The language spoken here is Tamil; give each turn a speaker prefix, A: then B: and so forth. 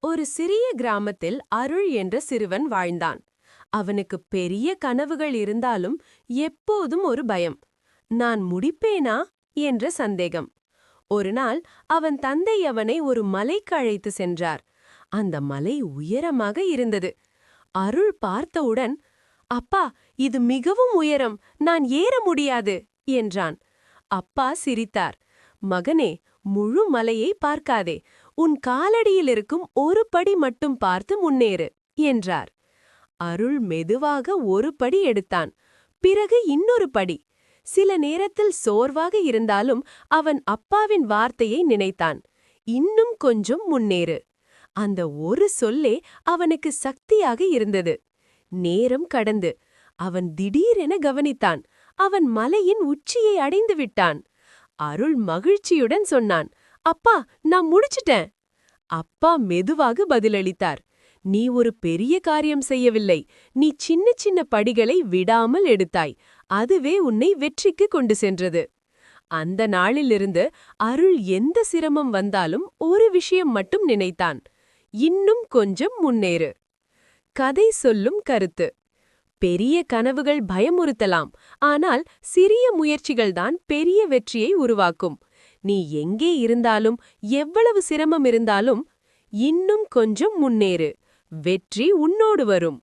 A: ஒரு சிறிய கிராமத்தில் அருள் என்ற சிறுவன் வாழ்ந்தான். அவனுக்கு பெரிய கனவுகள் இருந்தாலும் எப்போதும் ஒரு பயம். நான் முடிப்பேனா என்ற சந்தேகம். ஒருநாள் அவன் தந்தை அவனை ஒரு மலைக்கு அழைத்து சென்றார். அந்த மலை உயரமாக இருந்தது. அருள் பார்த்தவுடன், அப்பா, இது மிகவும் உயரம், நான் ஏற முடியாது என்றான். அப்பா சிரித்தார். மகனே, முழு மலையை பார்க்காதே, உன் காலடியில் இருக்கும் ஒரு படி மட்டும் பார்த்து முன்னேறு என்றார். அருள் மெதுவாக ஒரு படி எடுத்தான். பிறகு இன்னொரு படி. சில நேரத்தில் சோர்வாக இருந்தாலும் அவன் அப்பாவின் வார்த்தையை நினைத்தான். இன்னும் கொஞ்சம் முன்னேறு. அந்த ஒரு சொல்லே அவனுக்கு சக்தியாக இருந்தது. நேரம் கடந்து அவன் திடீரென கவனித்தான். அவன் மலையின் உச்சியை அடைந்து விட்டான். அருள் மகிழ்ச்சியுடன் சொன்னான், அப்பா, நான் முடிச்சிட்டேன். அப்பா மெதுவாக பதிலளித்தார், நீ ஒரு பெரிய காரியம் செய்யவில்லை. நீ சின்ன சின்ன படிகளை விடாமல் எடுத்தாய். அதுவே உன்னை வெற்றிக்கு கொண்டு சென்றது. அந்த நாளிலிருந்து அருள் எந்த சிரமம் வந்தாலும் ஒரு விஷயம் மட்டும் நினைத்தான், இன்னும் கொஞ்சம் முன்னேறு. கதை சொல்லும் கருத்து: பெரிய கனவுகள் பயமுறுத்தலாம், ஆனால் சிறிய முயற்சிகள்தான் பெரிய வெற்றியை உருவாக்கும். நீ எங்கே இருந்தாலும், எவ்வளவு சிரமம் இருந்தாலும், இன்னும் கொஞ்சம் முன்னேறு. வெற்றி உன்னோடு வரும்.